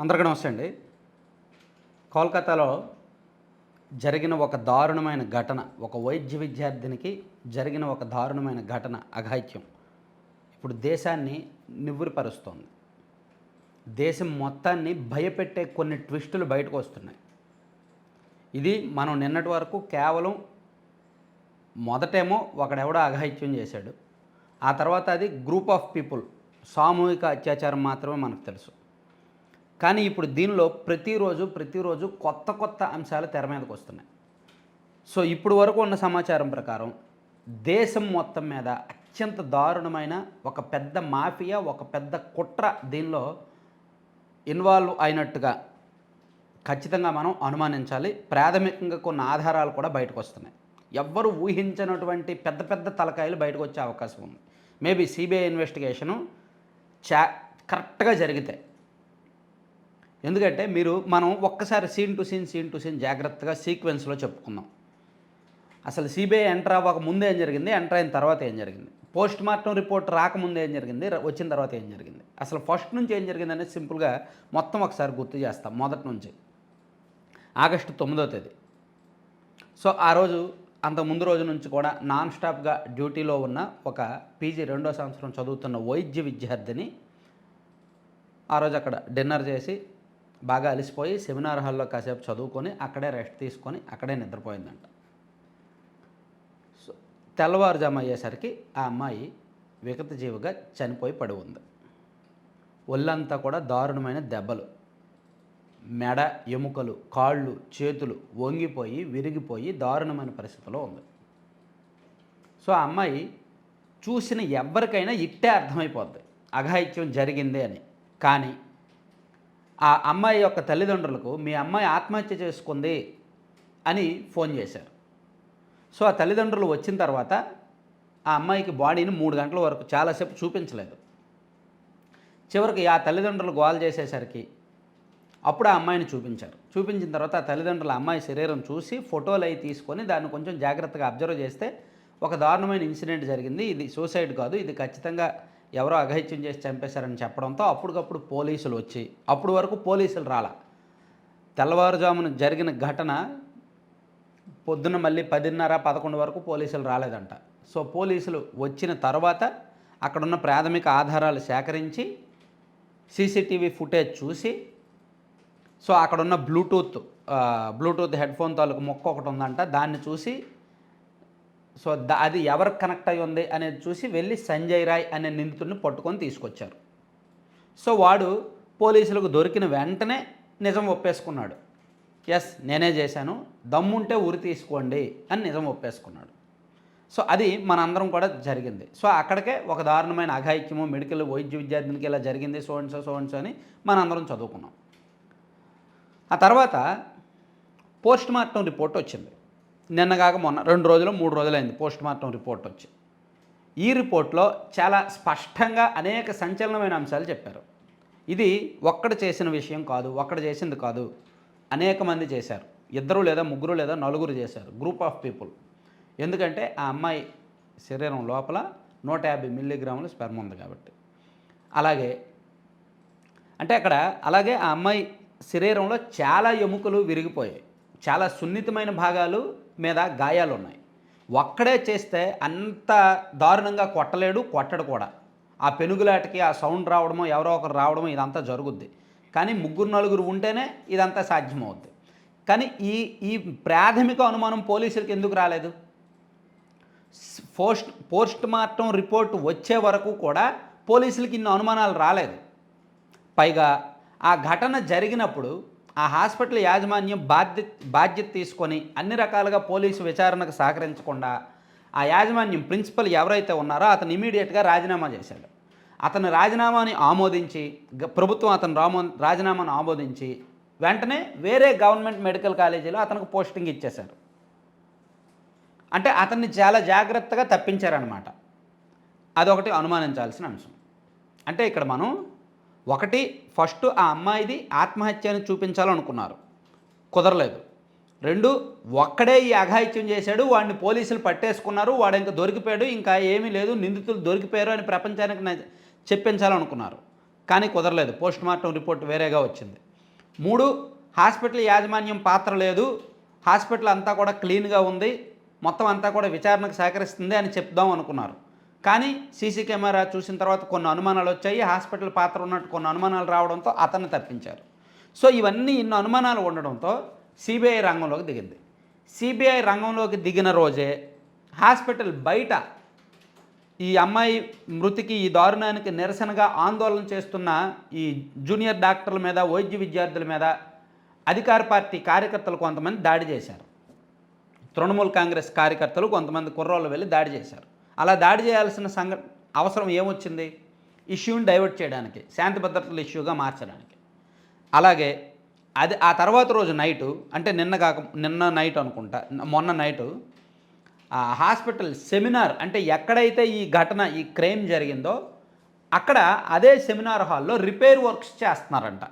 అందరికీ నమస్తే అండి. కోల్కతాలో జరిగిన ఒక దారుణమైన ఘటన, ఒక వైద్య విద్యార్థినికి జరిగిన ఒక దారుణమైన ఘటన, అఘాయిత్యం ఇప్పుడు దేశాన్ని నివ్వురిపరుస్తోంది. దేశం మొత్తాన్ని భయపెట్టే కొన్ని ట్విస్టులు బయటకు వస్తున్నాయి. ఇది మనం నిన్నటి వరకు కేవలం మొదటేమో ఒకడెవడో అఘాయిత్యం చేశాడు, ఆ తర్వాత అది గ్రూప్ ఆఫ్ పీపుల్ సామూహిక అత్యాచారం మాత్రమే మనకు తెలుసు. కానీ ఇప్పుడు దీనిలో ప్రతిరోజు కొత్త అంశాలు తెర మీదకి వస్తున్నాయి. సో ఇప్పుడు వరకు ఉన్న సమాచారం ప్రకారం దేశం మొత్తం మీద అత్యంత దారుణమైన ఒక పెద్ద మాఫియా, ఒక పెద్ద కుట్ర దీనిలో ఇన్వాల్వ్ అయినట్టుగా ఖచ్చితంగా మనం అనుమానించాలి. ప్రాథమికంగా కొన్ని ఆధారాలు కూడా బయటకు వస్తున్నాయి. ఎవ్వరు ఊహించినటువంటి పెద్ద తలకాయలు బయటకు వచ్చే అవకాశం ఉంది. మేబీ సిబిఐ ఇన్వెస్టిగేషను కరెక్ట్గా జరిగితే. ఎందుకంటే మనం ఒక్కసారి సీన్ టు సీన్ జాగ్రత్తగా సీక్వెన్స్లో చెప్పుకుందాం. అసలు సిబిఐ ఎంటర్ అవ్వక ముందు ఏం జరిగింది, ఎంటర్ అయిన తర్వాత ఏం జరిగింది, పోస్ట్ మార్టం రిపోర్ట్ రాకముందు ఏం జరిగింది, వచ్చిన తర్వాత ఏం జరిగింది, అసలు ఫస్ట్ నుంచి ఏం జరిగింది అనేది సింపుల్గా మొత్తం ఒకసారి గుర్తు చేస్తాం. మొదటి నుంచి ఆగస్టు 9వ తేదీ. సో ఆ రోజు అంత ముందు రోజు నుంచి కూడా నాన్ స్టాప్గా డ్యూటీలో ఉన్న ఒక పీజీ 2వ సంవత్సరం చదువుతున్న వైద్య విద్యార్థిని ఆ రోజు అక్కడ డిన్నర్ చేసి బాగా అలసిపోయి సెమినార్ హాల్లో కాసేపు చదువుకొని అక్కడే రెస్ట్ తీసుకొని అక్కడే నిద్రపోయిందంట. సో తెల్లవారుజాము అయ్యేసరికి ఆ అమ్మాయి వికతజీవిగా చనిపోయి పడి ఉంది. ఒళ్ళంతా కూడా దారుణమైన దెబ్బలు, మెడ, ఎముకలు, కాళ్ళు, చేతులు వంగిపోయి విరిగిపోయి దారుణమైన పరిస్థితిలో ఉంది. సో ఆ అమ్మాయి చూసిన ఎవరికైనా ఇట్టే అర్థమైపోద్ది అఘాయిత్యం జరిగిందే అని. కానీ ఆ అమ్మాయి యొక్క తల్లిదండ్రులకు మీ అమ్మాయి ఆత్మహత్య చేసుకుంది అని ఫోన్ చేశారు. సో ఆ తల్లిదండ్రులు వచ్చిన తర్వాత ఆ అమ్మాయికి బాడీని 3 గంటల వరకు చాలాసేపు చూపించలేదు. చివరికి ఆ తల్లిదండ్రులు గోల చేసేసరికి అప్పుడు ఆ అమ్మాయిని చూపించారు. చూపించిన తర్వాత ఆ తల్లిదండ్రులు అమ్మాయి శరీరం చూసి ఫోటోలు అవి తీసుకొని దాన్ని కొంచెం జాగ్రత్తగా అబ్జర్వ్ చేస్తే ఒక దారుణమైన ఇన్సిడెంట్ జరిగింది, ఇది సూసైడ్ కాదు, ఇది ఖచ్చితంగా ఎవరో అఘాయిత్యం చేసి చంపేశారని చెప్పడంతో అప్పటికప్పుడు పోలీసులు వచ్చి, అప్పటి వరకు పోలీసులు రాలా. తెల్లవారుజామున జరిగిన ఘటన పొద్దున్న మళ్ళీ 10:30-11 వరకు పోలీసులు రాలేదంట. సో పోలీసులు వచ్చిన తర్వాత అక్కడున్న ప్రాథమిక ఆధారాలు సేకరించి సీసీటీవీ ఫుటేజ్ చూసి, సో అక్కడున్న బ్లూటూత్ హెడ్ఫోన్ తాలూకు మొక్క ఒకటి ఉందంట, దాన్ని చూసి సో అది ఎవరికి కనెక్ట్ అయి ఉంది అనేది చూసి వెళ్ళి సంజయ్ రాయ్ అనే నిందితుడిని పట్టుకొని తీసుకొచ్చారు. సో వాడు పోలీసులకు దొరికిన వెంటనే నిజం ఒప్పేసుకున్నాడు. ఎస్ నేనే చేశాను, దమ్ముంటే ఉరి తీసుకోండి అని నిజం ఒప్పేసుకున్నాడు. సో అది మనందరం కూడా జరిగింది. సో అక్కడికే ఒక దారుణమైన అఘాయిత్యము, మెడికల్ వైద్య విద్యార్థినికి ఇలా జరిగింది సో అండ్ సో అని మనందరం చదువుకున్నాం. ఆ తర్వాత పోస్ట్ మార్టం రిపోర్ట్ వచ్చింది. నిన్న కాక మొన్న 2 రోజులు 3 రోజులైంది పోస్ట్ మార్టం రిపోర్ట్ వచ్చి. ఈ రిపోర్ట్లో చాలా స్పష్టంగా అనేక సంచలనమైన అంశాలు చెప్పారు. ఇది ఒక్కడు చేసిన విషయం కాదు, ఒక్కడు చేసింది కాదు, అనేక మంది చేశారు. 2 లేదా 3 లేదా 4 చేశారు, గ్రూప్ ఆఫ్ పీపుల్. ఎందుకంటే ఆ అమ్మాయి శరీరం లోపల 150 మిల్లీగ్రాముల స్పెర్మ్ ఉంది కాబట్టి. అలాగే ఆ అమ్మాయి శరీరంలో చాలా ఎముకలు విరిగిపోయాయి, చాలా సున్నితమైన భాగాలు మీద గాయాలు ఉన్నాయి. ఒక్కడే చేస్తే అంత దారుణంగా కొట్టడు కూడా. ఆ పెనుగులాటకి ఆ సౌండ్ రావడమో ఎవరో ఒకరు రావడమో ఇదంతా జరుగుద్ది. కానీ 3-4 ఉంటేనే ఇదంతా సాధ్యమవుద్ది. కానీ ఈ ప్రాథమిక అనుమానం పోలీసులకు ఎందుకు రాలేదు? పోస్ట్ మార్టం రిపోర్ట్ వచ్చే వరకు కూడా పోలీసులకి ఇన్ని అనుమానాలు రాలేదు. పైగా ఆ ఘటన జరిగినప్పుడు ఆ హాస్పిటల్ యాజమాన్యం బాధ్యత తీసుకొని అన్ని రకాలుగా పోలీసు విచారణకు సహకరించకుండా ఆ యాజమాన్యం ప్రిన్సిపల్ ఎవరైతే ఉన్నారో అతను ఇమీడియట్గా రాజీనామా చేశాడు. అతని రాజీనామాని ఆమోదించి ప్రభుత్వం రాజీనామాను ఆమోదించి వెంటనే వేరే గవర్నమెంట్ మెడికల్ కాలేజీలో అతనికి పోస్టింగ్ ఇచ్చేశారు. అంటే అతన్ని చాలా జాగ్రత్తగా తప్పించారనమాట. అదొకటి అనుమానించాల్సిన అంశం. అంటే ఇక్కడ మనం ఫస్ట్ ఆ అమ్మాయిది ఆత్మహత్య అని చూపించాలనుకున్నారు, కుదరలేదు. 2 ఒక్కడే ఈ అఘాయిత్యం చేశాడు, వాడిని పోలీసులు పట్టేసుకున్నారు, వాడు ఇంకా దొరికిపోయాడు, ఇంకా ఏమీ లేదు, నిందితులు దొరికిపోయారు అని ప్రపంచానికి చెప్పించాలనుకున్నారు. కానీ కుదరలేదు. పోస్ట్ మార్టం రిపోర్ట్ వేరేగా వచ్చింది. 3 హాస్పిటల్ యాజమాన్యం పాత్ర లేదు, హాస్పిటల్ అంతా కూడా క్లీన్గా ఉంది, మొత్తం అంతా కూడా విచారణకు సహకరిస్తుంది అని చెప్దాం అనుకున్నారు. కానీ సీసీ కెమెరా చూసిన తర్వాత కొన్ని అనుమానాలు వచ్చాయి, హాస్పిటల్ పాత్ర ఉన్నట్టు కొన్ని అనుమానాలు రావడంతో అతన్ని తప్పించారు. సో ఇన్ని అనుమానాలు ఉండడంతో సిబిఐ రంగంలోకి దిగింది. సిబిఐ రంగంలోకి దిగిన రోజే హాస్పిటల్ బయట ఈ అమ్మాయి మృతికి, ఈ దారుణానికి నిరసనగా ఆందోళన చేస్తున్న ఈ జూనియర్ డాక్టర్ల మీద, వైద్య విద్యార్థుల మీద అధికార పార్టీ కార్యకర్తలు కొంతమంది దాడి చేశారు. తృణమూల్ కాంగ్రెస్ కార్యకర్తలు కొంతమంది కుర్రోళ్ళు వెళ్ళి దాడి చేశారు. అలా దాడి చేయాల్సిన అవసరం ఏమొచ్చింది? ఇష్యూని డైవర్ట్ చేయడానికి, శాంతి భద్రతల ఇష్యూగా మార్చడానికి. అలాగే ఆ తర్వాత రోజు నైటు, అంటే నిన్న నైట్ అనుకుంటా, మొన్న నైటు హాస్పిటల్ సెమినార్, అంటే ఎక్కడైతే ఈ ఘటన, ఈ క్రైమ్ జరిగిందో అక్కడ అదే సెమినార్ హాల్లో రిపేర్ వర్క్స్ చేస్తున్నారంట.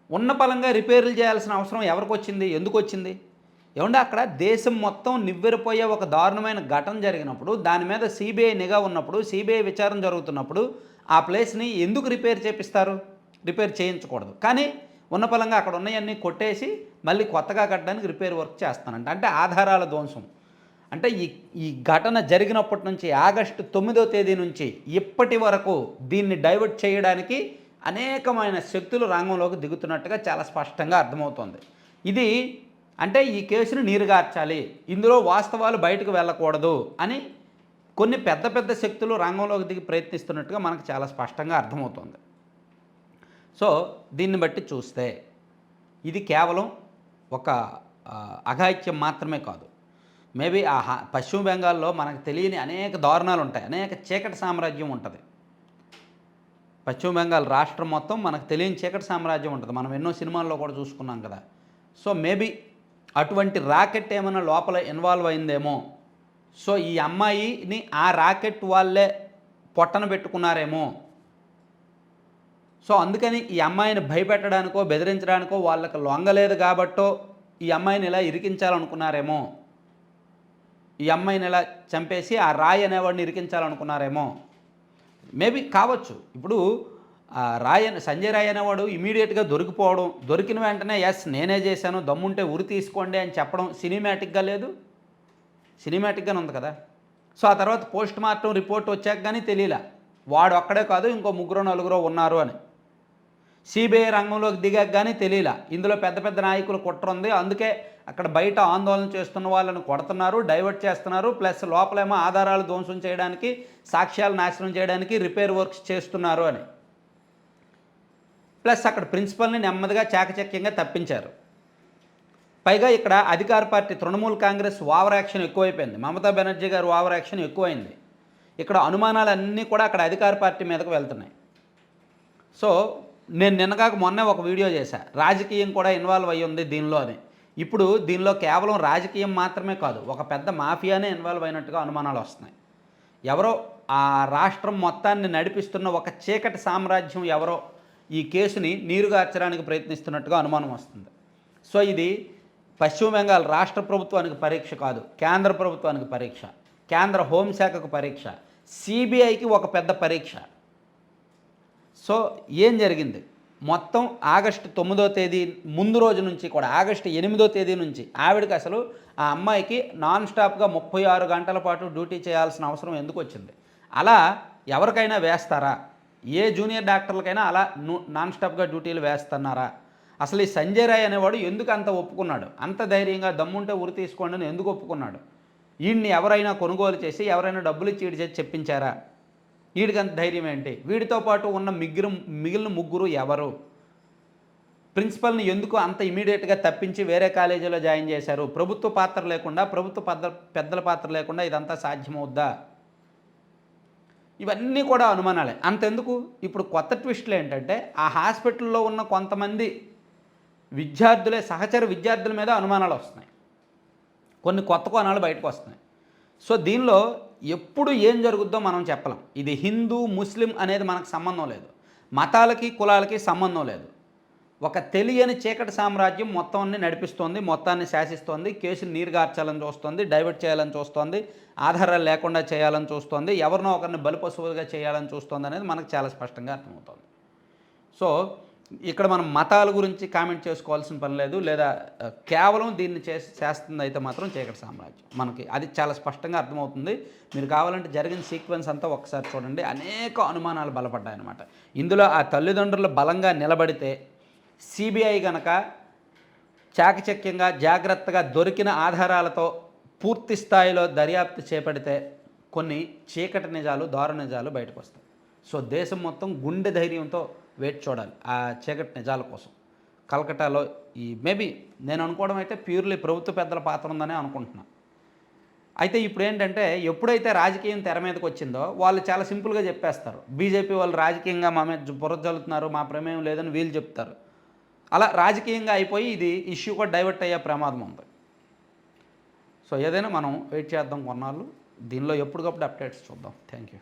ఉన్న పలంగా రిపేర్లు చేయాల్సిన అవసరం ఎవరికి వచ్చింది? ఎందుకు వచ్చింది? ఏమంటే అక్కడ దేశం మొత్తం నివ్వెరపోయే ఒక దారుణమైన ఘటన జరిగినప్పుడు, దాని మీద సిబిఐ నిఘా ఉన్నప్పుడు, సిబిఐ విచారణ జరుగుతున్నప్పుడు ఆ ప్లేస్ని ఎందుకు రిపేర్ చేపిస్తారు? రిపేర్ చేయించకూడదు. కానీ ఉన్న పలంగా అక్కడ ఉన్నవన్నీ కొట్టేసి మళ్ళీ కొత్తగా కట్టడానికి రిపేర్ వర్క్ చేస్తానంట. అంటే ఆధారాల ధ్వంసం. అంటే ఈ ఘటన జరిగినప్పటి నుంచి ఆగస్టు 9వ తేదీ నుంచి ఇప్పటి వరకు దీన్ని డైవర్ట్ చేయడానికి అనేకమైన శక్తులు రంగంలోకి దిగుతున్నట్టుగా చాలా స్పష్టంగా అర్థమవుతోంది. ఇది అంటే ఈ కేసును నీరుగార్చాలి, ఇందులో వాస్తవాలు బయటకు వెళ్ళకూడదు అని కొన్ని పెద్ద పెద్ద శక్తులు రంగంలోకి దిగి ప్రయత్నిస్తున్నట్టుగా మనకు చాలా స్పష్టంగా అర్థమవుతుంది. సో దీన్ని బట్టి చూస్తే ఇది కేవలం ఒక అఘాయిత్యం మాత్రమే కాదు. మేబీ పశ్చిమ బెంగాల్లో మనకు తెలియని అనేక దారుణాలు ఉంటాయి, అనేక చీకటి సామ్రాజ్యం ఉంటుంది. పశ్చిమ బెంగాల్ రాష్ట్రం మొత్తం మనకు తెలియని చీకటి సామ్రాజ్యం ఉంటుంది. మనం ఎన్నో సినిమాల్లో కూడా చూసుకున్నాం కదా. సో మేబీ అటువంటి రాకెట్ ఏమైనా లోపల ఇన్వాల్వ్ అయిందేమో. సో ఈ అమ్మాయిని ఆ రాకెట్ వాళ్ళే పొట్టన పెట్టుకున్నారేమో. సో అందుకని ఈ అమ్మాయిని భయపెట్టడానికో బెదిరించడానికో వాళ్ళకి లొంగలేదు కాబట్టో ఈ అమ్మాయిని ఇలా ఇరికించాలనుకున్నారేమో. ఈ అమ్మాయిని ఇలా చంపేసి ఆ రాయ్ అనేవాడిని ఇరికించాలనుకున్నారేమో. మేబీ కావచ్చు. ఇప్పుడు సంజయ్ రాయ్ అనేవాడు ఇమీడియట్గా దొరికిపోవడం, దొరికిన వెంటనే ఎస్ నేనే చేశాను, దమ్ముంటే ఉరి తీసుకోండి అని చెప్పడం సినిమాటిక్గా లేదు? సినిమాటిక్గానే ఉంది కదా. సో ఆ తర్వాత పోస్ట్ మార్టం రిపోర్ట్ వచ్చాక కానీ తెలియలా వాడు ఒక్కడే కాదు ఇంకో 3-4 ఉన్నారు అని. సిబిఐ రంగంలోకి దిగాక కానీ తెలియలా ఇందులో పెద్ద పెద్ద నాయకులు కుట్ర ఉంది, అందుకే అక్కడ బయట ఆందోళన చేస్తున్న వాళ్ళని కొడుతున్నారు, డైవర్ట్ చేస్తున్నారు, ప్లస్ లోపలేమో ఆధారాలు ధ్వంసం చేయడానికి, సాక్ష్యాలు నాశనం చేయడానికి రిపేర్ వర్క్స్ చేస్తున్నారు అని. ప్లస్ అక్కడ ప్రిన్సిపల్ని నెమ్మదిగా చాకచక్యంగా తప్పించారు. పైగా ఇక్కడ అధికార party Trinamool Congress over action ఎక్కువైపోయింది, మమతా బెనర్జీ గారు ఓవర్ యాక్షన్ ఎక్కువైంది. ఇక్కడ అనుమానాలన్నీ కూడా అక్కడ అధికార పార్టీ మీదకు వెళ్తున్నాయి. సో నేను నిన్నగాక మొన్నే ఒక వీడియో చేశా, రాజకీయం కూడా ఇన్వాల్వ్ అయ్యి ఉంది దీనిలో అని. ఇప్పుడు దీనిలో కేవలం రాజకీయం మాత్రమే కాదు, ఒక పెద్ద మాఫియానే ఇన్వాల్వ్ అయినట్టుగా అనుమానాలు వస్తున్నాయి. ఎవరో ఆ రాష్ట్రం మొత్తాన్ని నడిపిస్తున్న ఒక చీకటి సామ్రాజ్యం ఎవరో ఈ కేసుని నీరుగార్చడానికి ప్రయత్నిస్తున్నట్టుగా అనుమానం వస్తుంది. సో ఇది పశ్చిమ బెంగాల్ రాష్ట్ర ప్రభుత్వానికి పరీక్ష కాదు, కేంద్ర ప్రభుత్వానికి పరీక్ష, కేంద్ర హోంశాఖకు పరీక్ష, సిబిఐకి ఒక పెద్ద పరీక్ష. సో ఏం జరిగింది? మొత్తం ఆగస్టు 9వ తేదీ ముందు రోజు నుంచి కూడా ఆగస్టు 8వ తేదీ నుంచి ఆవిడకి అసలు ఆ అమ్మాయికి నాన్ స్టాప్గా 36 గంటల పాటు డ్యూటీ చేయాల్సిన అవసరం ఎందుకు వచ్చింది? అలా ఎవరికైనా వేస్తారా? ఏ జూనియర్ డాక్టర్లకైనా అలా నాన్ స్టాప్గా డ్యూటీలు వేస్తున్నారా? అసలు ఈ సంజయ్ రాయ్ అనేవాడు ఎందుకు అంత ఒప్పుకున్నాడు? అంత ధైర్యంగా దమ్ముంటే ఉరి తీసుకోండి అని ఎందుకు ఒప్పుకున్నాడు? వీడిని ఎవరైనా కొనుగోలు చేసి ఎవరైనా డబ్బులు ఇచ్చి వీడి చేసి చెప్పించారా? వీడికి అంత ధైర్యం ఏంటి? వీడితో పాటు ఉన్న మిగిలిన 3 ఎవరు? ప్రిన్సిపల్ని ఎందుకు అంత ఇమీడియట్గా తప్పించి వేరే కాలేజీలో జాయిన్ చేశారు? ప్రభుత్వ పాత్ర లేకుండా, పెద్దల పాత్ర లేకుండా ఇదంతా సాధ్యమవుద్దా? ఇవన్నీ కూడా అనుమానాలే. అంతెందుకు, ఇప్పుడు కొత్త ట్విస్టులు ఏంటంటే ఆ హాస్పిటల్లో ఉన్న కొంతమంది విద్యార్థులే, సహచర విద్యార్థుల మీద అనుమానాలు వస్తున్నాయి, కొన్ని కొత్త కోణాలు బయటకు వస్తున్నాయి. సో దీనిలో ఎప్పుడు ఏం జరుగుద్దో మనం చెప్పలేం. ఇది హిందూ ముస్లిం అనేది మనకు సంబంధం లేదు, మతాలకి కులాలకి సంబంధం లేదు. ఒక తెలియని చీకటి సామ్రాజ్యం మొత్తాన్ని నడిపిస్తోంది, మొత్తాన్ని శాసిస్తోంది, కేసుని నీరుగార్చాలని చూస్తోంది, డైవర్ట్ చేయాలని చూస్తోంది, ఆధారాలు లేకుండా చేయాలని చూస్తోంది, ఎవరినో ఒకరిని బలిపశువులుగా చేయాలని చూస్తోంది అనేది మనకు చాలా స్పష్టంగా అర్థమవుతుంది. సో ఇక్కడ మనం మతాల గురించి కామెంట్ చేసుకోవాల్సిన పని లేదు, లేదా కేవలం దీన్ని చేస్తుంది అయితే మాత్రం చీకటి సామ్రాజ్యం. మనకి అది చాలా స్పష్టంగా అర్థమవుతుంది. మీరు కావాలంటే జరిగిన సీక్వెన్స్ అంతా ఒకసారి చూడండి. అనేక అనుమానాలు బలపడ్డాయన్నమాట. ఇందులో ఆ తల్లిదండ్రులు బలంగా నిలబడితే సిబిఐ గనక చాకచక్యంగా జాగ్రత్తగా దొరికిన ఆధారాలతో పూర్తి స్థాయిలో దర్యాప్తు చేపడితే కొన్ని చీకటి నిజాలు, దారుణ నిజాలు బయటకు వస్తాయి. సో దేశం మొత్తం గుండె ధైర్యంతో వేచి చూడాలి ఆ చీకటి నిజాల కోసం. కలకటాలో మేబీ నేను అనుకోవడం అయితే ప్యూర్లీ ప్రభుత్వ పెద్దల పాత్ర ఉందనే అనుకుంటున్నాను. అయితే ఇప్పుడు ఏంటంటే ఎప్పుడైతే రాజకీయం తెర మీదకి వచ్చిందో వాళ్ళు చాలా సింపుల్గా చెప్పేస్తారు. బీజేపీ వాళ్ళు రాజకీయంగా మా మీద బురద జల్లుతున్నారు, మా ప్రమేయం లేదని వీళ్ళు చెప్తారు. అలా రాజకీయంగా అయిపోయి ఇది ఇష్యూ కూడా డైవర్ట్ అయ్యే ప్రమాదం ఉంది. సో ఏదైనా మనం వెయిట్ చేద్దాం కొన్నాళ్ళు. దీనిలో ఎప్పటికప్పుడు అప్డేట్స్ చూద్దాం. Thank you.